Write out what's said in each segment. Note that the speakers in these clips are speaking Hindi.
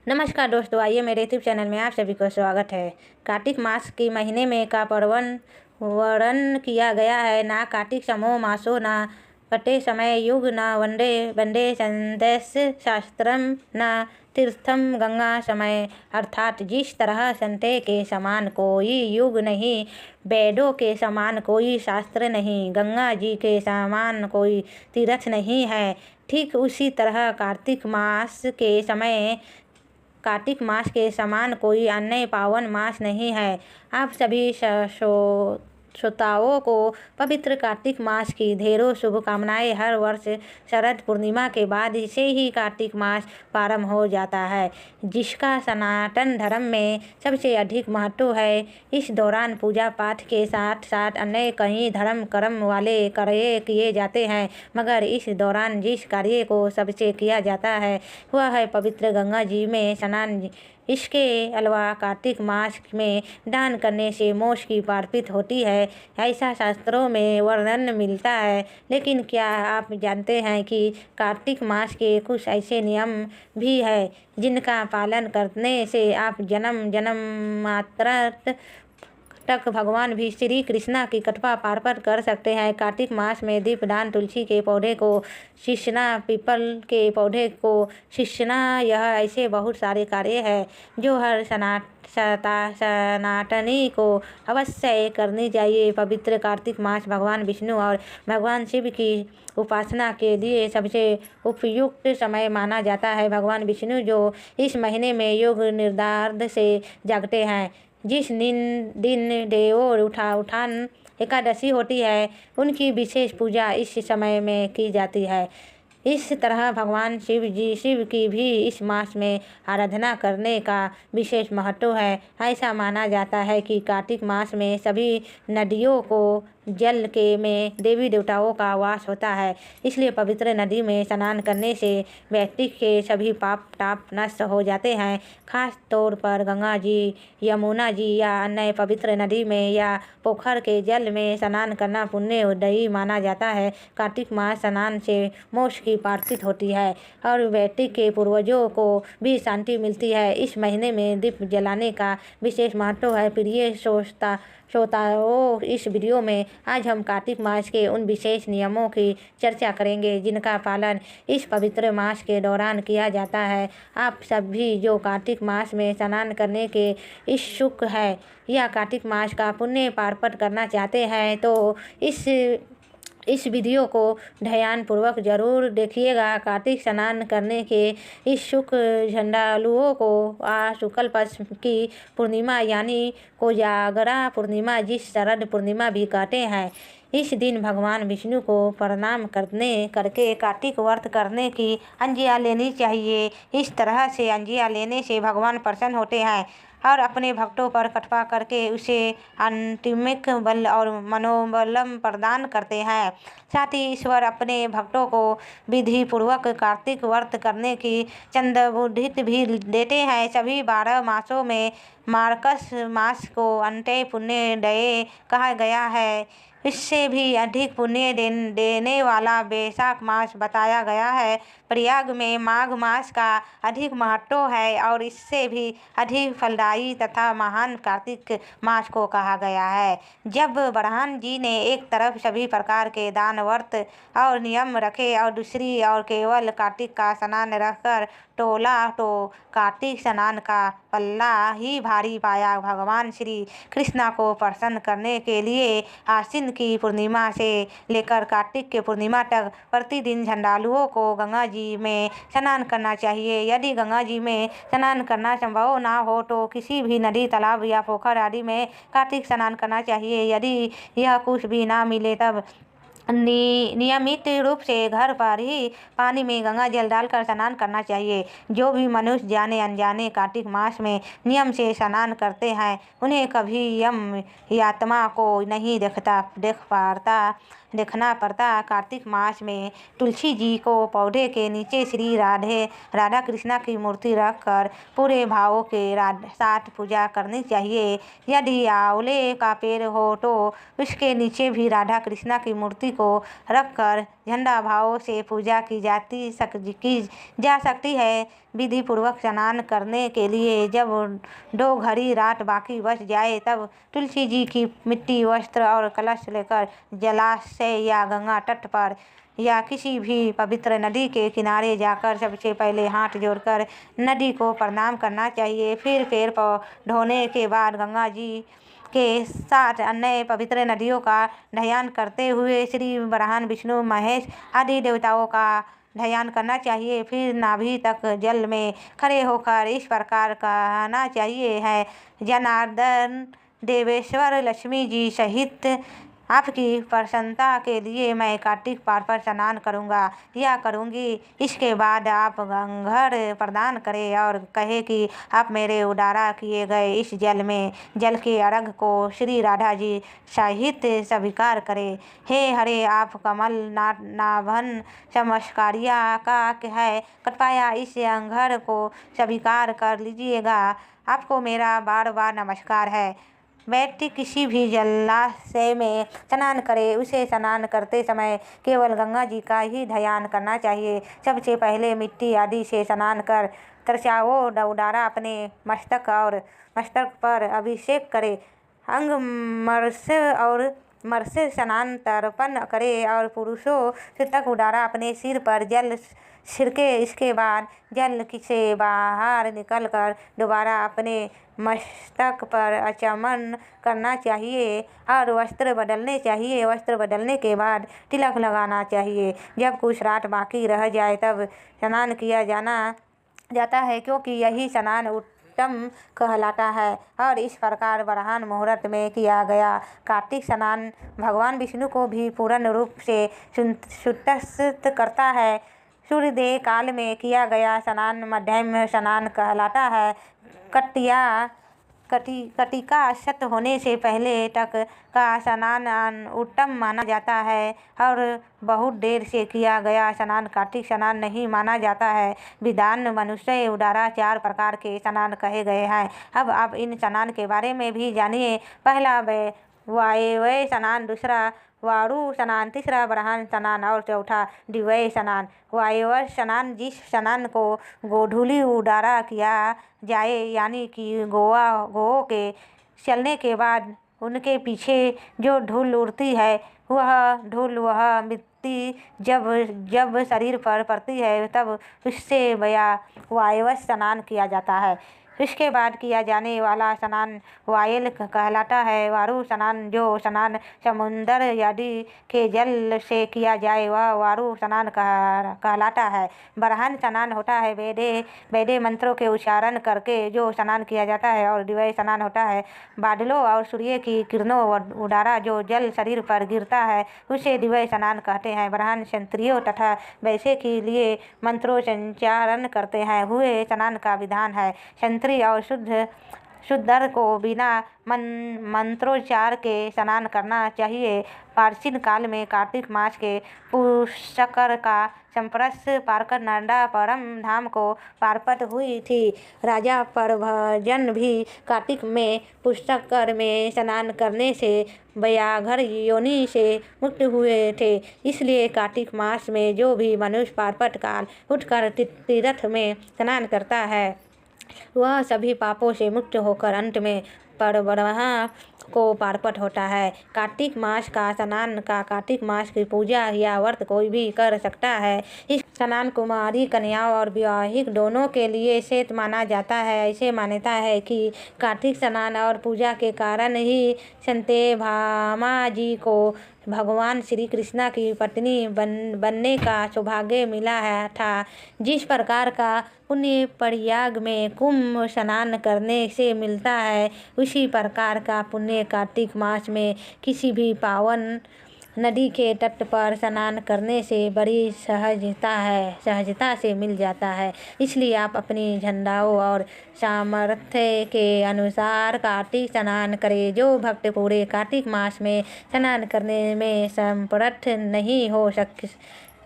नमस्कार दोस्तों, आइए मेरे यूट्यूब चैनल में आप सभी को स्वागत है। कार्तिक मास के महीने में का पर्वन वर्णन किया गया है। ना कार्तिक समो मासो ना कटे समय युग न वंदे वंदे संदेश शास्त्रम न तीर्थम गंगा समय। अर्थात जिस तरह संते के समान कोई युग नहीं, वेदों के समान कोई शास्त्र नहीं, गंगा जी के समान कोई तीर्थ नहीं है, ठीक उसी तरह कार्तिक मास के समान कोई अन्य पावन मास नहीं है। आप सभी श्रोताओं को पवित्र कार्तिक मास की ढेरों शुभकामनाएं। हर वर्ष शरद पूर्णिमा के बाद से ही कार्तिक मास प्रारंभ हो जाता है, जिसका सनातन धर्म में सबसे अधिक महत्व है। इस दौरान पूजा पाठ के साथ साथ अन्य कई धर्म कर्म वाले कार्य किए जाते हैं, मगर इस दौरान जिस कार्य को सबसे किया जाता है वह है पवित्र गंगा जी में स्नान। इसके अलावा कार्तिक मास में दान करने से मोक्ष की प्राप्ति होती है, ऐसा शास्त्रों में वर्णन मिलता है। लेकिन क्या आप जानते हैं कि कार्तिक मास के कुछ ऐसे नियम भी है जिनका पालन करने से आप जन्म जन्मांतर तक भगवान भी श्री कृष्णा की कृपा प्राप्त कर सकते हैं। कार्तिक मास में दीपदान, तुलसी के पौधे को सींचना, पीपल के पौधे को सींचना, यह ऐसे बहुत सारे कार्य हैं जो हर सनातनी को अवश्य करनी चाहिए। पवित्र कार्तिक मास भगवान विष्णु और भगवान शिव की उपासना के लिए सबसे उपयुक्त समय माना जाता है। भगवान विष्णु जो इस महीने में योग निर्धारण से जागते हैं, जिस दिन देवों उत्थान एकादशी होती है, उनकी विशेष पूजा इस समय में की जाती है। इस तरह भगवान शिव की भी इस मास में आराधना करने का विशेष महत्व है। ऐसा माना जाता है कि कार्तिक मास में सभी नदियों को जल के में देवी देवताओं का वास होता है, इसलिए पवित्र नदी में स्नान करने से व्यक्ति के सभी पाप ताप नष्ट हो जाते हैं। खास तौर पर गंगा जी, यमुना जी या अन्य पवित्र नदी में या पोखर के जल में स्नान करना पुण्यदायी माना जाता है। कार्तिक मास स्नान से मोक्ष की प्राप्ति होती है और व्यक्ति के पूर्वजों को भी शांति मिलती है। इस महीने में दीप जलाने का विशेष महत्व है। प्रिय श्रोताओं, इस वीडियो में आज हम कार्तिक मास के उन विशेष नियमों की चर्चा करेंगे जिनका पालन इस पवित्र मास के दौरान किया जाता है। आप सभी जो कार्तिक मास में स्नान करने के इच्छुक है या कार्तिक मास का पुण्य प्राप्त करना चाहते हैं तो इस वीडियो को ध्यानपूर्वक जरूर देखिएगा। कार्तिक स्नान करने के इच्छुक श्रद्धालुओं को शुक्ल पक्ष की पूर्णिमा यानी कोजागरा पूर्णिमा, जिस शरद पूर्णिमा भी कहते हैं, इस दिन भगवान विष्णु को प्रणाम करके कार्तिक व्रत करने की आज्ञा लेनी चाहिए। इस तरह से आज्ञा लेने से भगवान प्रसन्न होते हैं और अपने भक्तों पर कृपा करके उसे आंतरिक बल और मनोबल प्रदान करते हैं। साथ ही ईश्वर अपने भक्तों को विधि पूर्वक कार्तिक व्रत करने की चंद्रबुद्धि भी देते हैं। सभी 12 मासों में मार्गश मास को अंत्य पुण्यदायी कहा गया है। इससे भी अधिक पुण्य देने वाला वैशाख मास बताया गया है। प्रयाग में माघ मास का अधिक महत्व है और इससे भी अधिक फलदायी तथा महान कार्तिक मास को कहा गया है। जब ब्रह्मा जी ने एक तरफ सभी प्रकार के दान व्रत और नियम रखे और दूसरी ओर केवल कार्तिक का स्नान रखकर टोला तो कार्तिक स्नान का पल्ला ही भारी पाया। भगवान श्री कृष्णा को प्रसन्न करने के लिए आश्विन की पूर्णिमा से लेकर कार्तिक के पूर्णिमा तक प्रतिदिन श्रद्धालुओं को गंगा जी में स्नान करना चाहिए। यदि गंगा जी में स्नान करना संभव ना हो तो किसी भी नदी, तालाब या पोखर आदि में कार्तिक स्नान करना चाहिए। यदि यह कुछ भी ना मिले तब नियमित रूप से घर पर ही पानी में गंगा जल डालकर स्नान करना चाहिए। जो भी मनुष्य जाने अनजाने कार्तिक मास में नियम से स्नान करते हैं, उन्हें कभी यम यात्मा को नहीं देख पाता। देखना पड़ता। कार्तिक मास में तुलसी जी को पौधे के नीचे श्री राधा कृष्णा की मूर्ति रखकर पूरे भावों के साथ पूजा करनी चाहिए। यदि आंवले का पेड़ हो तो उसके नीचे भी राधा कृष्णा की मूर्ति को रखकर झंडा भाव से पूजा की जा सकती है। विधि पूर्वक स्नान करने के लिए जब 2 घड़ी रात बाकी बच जाए तब तुलसी जी की मिट्टी वस्त्र और कलश लेकर जलाशय या गंगा तट पर या किसी भी पवित्र नदी के किनारे जाकर सबसे पहले हाथ जोड़कर नदी को प्रणाम करना चाहिए। फिर पैर धोने के बाद गंगा जी के साथ अन्य पवित्र नदियों का ध्यान करते हुए श्री ब्रह्मा विष्णु महेश आदि देवताओं का ध्यान करना चाहिए। फिर नाभि तक जल में खड़े होकर इस प्रकार कहना चाहिए है, जनार्दन देवेश्वर लक्ष्मी जी सहित आपकी प्रसन्नता के लिए मैं कार्तिक पार पर स्नान करूँगा या करूँगी। इसके बाद आप घड़ प्रदान करें और कहे कि आप मेरे उद्धारा किए गए इस जल के अर्घ को श्री राधा जी सहित स्वीकार करें। हे हरे, आप कमल नाभन चमत्कारिया का है, कृपया इस घड़ को स्वीकार कर लीजिएगा। आपको मेरा बार बार नमस्कार है। व्यक्ति किसी भी जलाशय में स्नान करे, उसे स्नान करते समय केवल गंगा जी का ही ध्यान करना चाहिए। सबसे पहले मिट्टी आदि से स्नान कर त्वचाओं उद्धारा अपने मस्तक पर अभिषेक करे। मर्स स्नान तर्पण करे और पुरुषों तक उद्धारा अपने सिर पर जल छिड़के। इसके बाद जल से बाहर निकलकर दोबारा अपने मस्तक पर आचमन करना चाहिए और वस्त्र बदलने चाहिए। वस्त्र बदलने के बाद तिलक लगाना चाहिए। जब कुछ रात बाकी रह जाए तब स्नान किया जाता है, क्योंकि यही स्नान उत्तम कहलाता है और इस प्रकार ब्रह्म मुहूर्त में किया गया कार्तिक स्नान भगवान विष्णु को भी पूर्ण रूप से संतुष्ट करता है। सूर्योदय काल में किया गया स्नान मध्यम स्नान कहलाता है। कटिका अस्त होने से पहले तक का स्नान उत्तम माना जाता है और बहुत देर से किया गया स्नान कार्तिक स्नान नहीं माना जाता है। विधान मनुष्य उद्धारा 4 प्रकार के स्नान कहे गए हैं। अब आप इन स्नान के बारे में भी जानिए। पहला वायव्य स्नान, दूसरा वारु स्नान, तीसरा ब्रह्म स्नान और चौथा दिव्य स्नान। वायव्य स्नान, जिस स्नान को गोधूली उद्धारा किया जाए, यानी कि गौओं के चलने के बाद उनके पीछे जो धूल उड़ती है वह मिट्टी जब शरीर पर पड़ती है तब उससे वायव्य स्नान किया जाता है। इसके बाद किया जाने वाला स्नान वायल कहलाता है। वारु स्नान, जो स्नान समुद्र आदि के जल से किया जाए वह वारु स्नान कहलाता है। ब्रह्म स्नान होता है वेदे मंत्रों के उच्चारण करके जो स्नान किया जाता है। और दिव्य स्नान होता है बादलों और सूर्य की किरणों उद्धारा जो जल शरीर पर गिरता है उसे दिव्य स्नान कहते हैं। ब्रह्म क्षत्रियों तथा वैश्य के लिए मंत्रोच्चारण करते हैं हुए स्नान का विधान है। क्षत्रिय और शुद्ध को बिना मंत्रोच्चार के स्नान करना चाहिए। प्राचीन काल में कार्तिक मास के पुष्कर का संस्पर्श पाकर नर्मदा परम धाम को प्राप्त हुई थी। राजा प्रभजन भी कार्तिक में पुष्कर में स्नान करने से व्याघ्र योनि से मुक्त हुए थे। इसलिए कार्तिक मास में जो भी मनुष्य प्रातः काल उठकर तीर्थ में स्नान करता है वह सभी पापों से मुक्त होकर अंत में परब्रह्म को प्राप्त होता है। कार्तिक मास का स्नान कार्तिक मास की पूजा या व्रत कोई भी कर सकता है। इस स्नान कुमारी कन्याओं और विवाहिक दोनों के लिए श्रेष्ठ माना जाता है। ऐसे मान्यता है कि कार्तिक स्नान और पूजा के कारण ही सत्यभामा जी को भगवान श्री कृष्ण की पत्नी बनने का सौभाग्य मिला था। जिस प्रकार का पुण्य प्रयाग में कुंभ स्नान करने से मिलता है, उसी प्रकार का पुण्य कार्तिक मास में किसी भी पावन नदी के तट पर स्नान करने से बड़ी सहजता से मिल जाता है। इसलिए आप अपनी झंडाओं और सामर्थ्य के अनुसार कार्तिक स्नान करें। जो भक्त पूरे कार्तिक मास में स्नान करने में समर्थ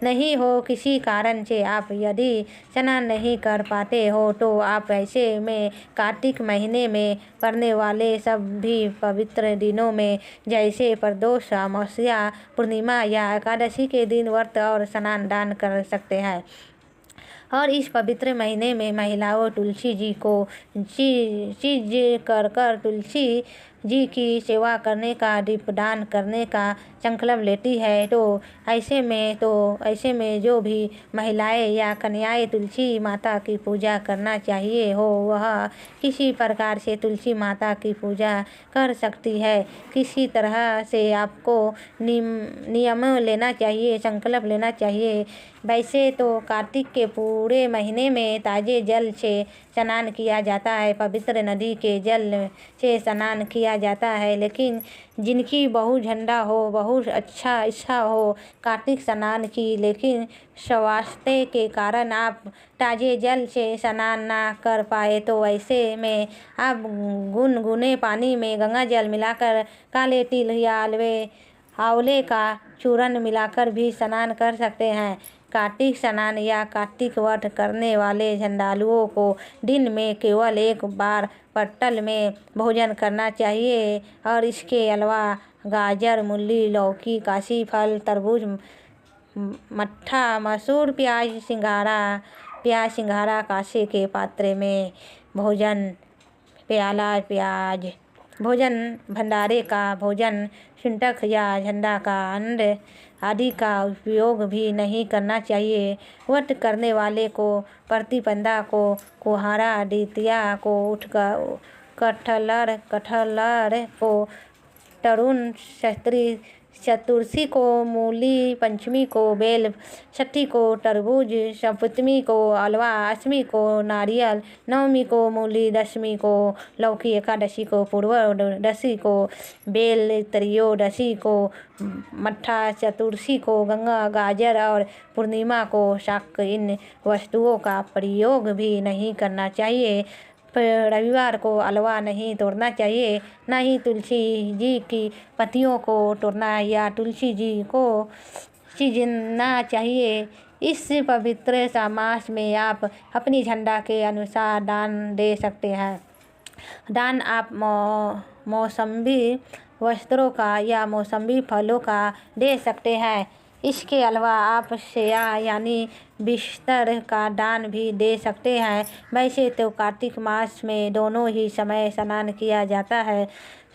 नहीं हो किसी कारण से आप यदि स्नान नहीं कर पाते हो तो आप ऐसे में कार्तिक महीने में पड़ने वाले सभी पवित्र दिनों में जैसे प्रदोष, अमावस्या, पूर्णिमा या एकादशी के दिन व्रत और स्नान दान कर सकते हैं। और इस पवित्र महीने में महिलाओं तुलसी जी को चीज कर तुलसी जी की सेवा करने का, दीपदान करने का संकल्प लेती है। तो ऐसे में जो भी महिलाएं या कन्याएं तुलसी माता की पूजा करना चाहिए हो वह किसी प्रकार से तुलसी माता की पूजा कर सकती है। किसी तरह से आपको नियम लेना चाहिए, संकल्प लेना चाहिए। वैसे तो कार्तिक के पूरे महीने में ताजे जल से स्नान किया जाता है, पवित्र नदी के जल से स्नान किया जाता है, लेकिन जिनकी बहुत झंडा हो, बहुत अच्छा इच्छा हो कार्तिक स्नान की, लेकिन स्वास्थ्य के कारण आप ताजे जल से स्नान ना कर पाए तो ऐसे में आप गुनगुने पानी में गंगा जल मिलाकर काले तिल या आंवले का चूर्ण मिलाकर भी स्नान कर सकते हैं। कार्तिक स्नान या कार्तिक व्रत करने वाले श्रद्धालुओं को दिन में केवल एक बार पत्तल में भोजन करना चाहिए और इसके अलावा गाजर, मूली, लौकी, काशी फल, तरबूज, मट्ठा, मसूर, प्याज सिंघाड़ा कांसे के पात्र में भोजन, भंडारे का भोजन, सुंटक या झंडा का अन्न आदि का उपयोग भी नहीं करना चाहिए। व्रत करने वाले को प्रतिपदा को, कुहारा द्वितीया को, कटहल को, तरुण चतुर्थी को मूली, पंचमी को बेल, छठी को तरबूज, सप्तमी को हलवा, अष्टमी को नारियल, नवमी को मूली, दशमी को लौकी, एकादशी को पूर्वोदशी को बेल, त्रयोदशी को मट्ठा, चतुर्थी को गंगा, गाजर और पूर्णिमा को शाक। इन वस्तुओं का प्रयोग भी नहीं करना चाहिए। रविवार को हलवा नहीं तोड़ना चाहिए, न ही तुलसी जी की पत्तियों को तोड़ना या तुलसी जी को चीरना चाहिए। इस पवित्र मास में आप अपनी झंडा के अनुसार दान दे सकते हैं। दान आप मौसमी वस्त्रों का या मौसमी फलों का दे सकते हैं। इसके अलावा आप सेया यानी बिस्तर का दान भी दे सकते हैं। वैसे तो कार्तिक मास में दोनों ही समय स्नान किया जाता है।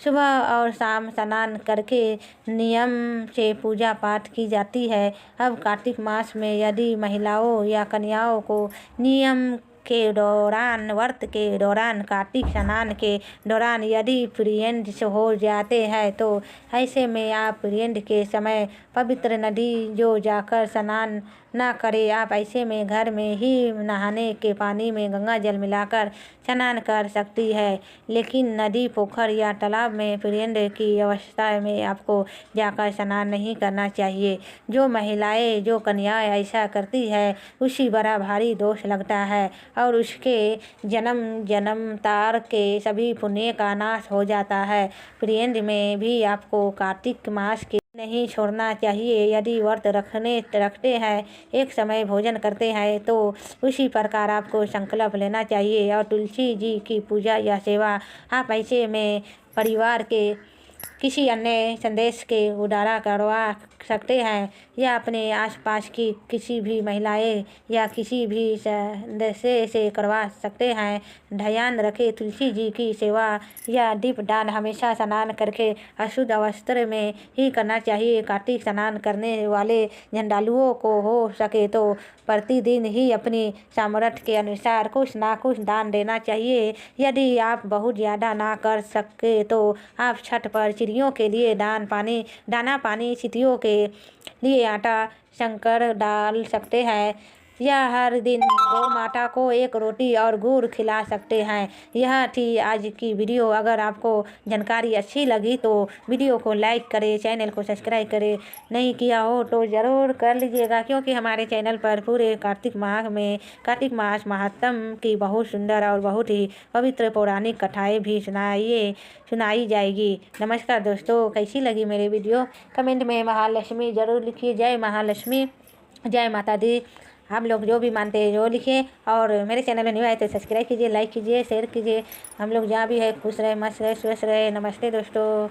सुबह और शाम स्नान करके नियम से पूजा पाठ की जाती है। अब कार्तिक मास में यदि महिलाओं या कन्याओं को नियम के दौरान, व्रत के दौरान, कार्तिक स्नान के दौरान यदि पीरियड हो जाते हैं तो ऐसे में आप पीरियड के समय पवित्र नदी जो जाकर स्नान ना करें। आप ऐसे में घर में ही नहाने के पानी में गंगा जल मिलाकर स्नान कर सकती है, लेकिन नदी, पोखर या तालाब में पीरियड की अवस्था में आपको जाकर स्नान नहीं करना चाहिए। जो महिलाएं, जो कन्याएं ऐसा करती है उसी बड़ा भारी दोष लगता है और उसके जन्मतार के सभी पुण्य का नाश हो जाता है। पीरियड में भी आपको कार्तिक मास के नहीं छोड़ना चाहिए। यदि व्रत रखते हैं, एक समय भोजन करते हैं तो उसी प्रकार आपको संकल्प लेना चाहिए और तुलसी जी की पूजा या सेवा आप ऐसे में परिवार के किसी अन्य सदस्य के द्वारा करवा सकते हैं या अपने आसपास की किसी भी महिलाएं या किसी भी सदस्य से करवा सकते हैं। ध्यान रखें, तुलसी जी की सेवा या दीपदान हमेशा स्नान करके अशुद्ध अवस्था में ही करना चाहिए। कार्तिक स्नान करने वाले श्रद्धालुओं को हो सके तो प्रतिदिन ही अपनी सामर्थ्य के अनुसार कुछ ना कुछ दान देना चाहिए। यदि आप बहुत ज़्यादा ना कर सके तो आप छठ पर चिड़ियों के लिए दाना पानी, चिड़ियों के लिए आटा, शक्कर डाल सकते हैं। या हर दिन गौ माता को एक रोटी और गुड़ खिला सकते हैं। यह थी आज की वीडियो। अगर आपको जानकारी अच्छी लगी तो वीडियो को लाइक करें, चैनल को सब्सक्राइब करें, नहीं किया हो तो ज़रूर कर लीजिएगा, क्योंकि हमारे चैनल पर पूरे कार्तिक माह में कार्तिक मास महात्म की बहुत सुंदर और बहुत ही पवित्र पौराणिक कथाएँ भी सुनाई जाएगी। नमस्कार दोस्तों, कैसी लगी मेरी वीडियो कमेंट में महालक्ष्मी ज़रूर लिखिए। जय महालक्ष्मी, जय माता दी। हम लोग जो भी मानते हैं वो लिखिए, और मेरे चैनल में न्यू आए तो सब्सक्राइब कीजिए, लाइक कीजिए, शेयर कीजिए। हम लोग जहाँ भी है खुश रहे, मस्त रहे, स्वस्थ रहे। नमस्ते दोस्तों।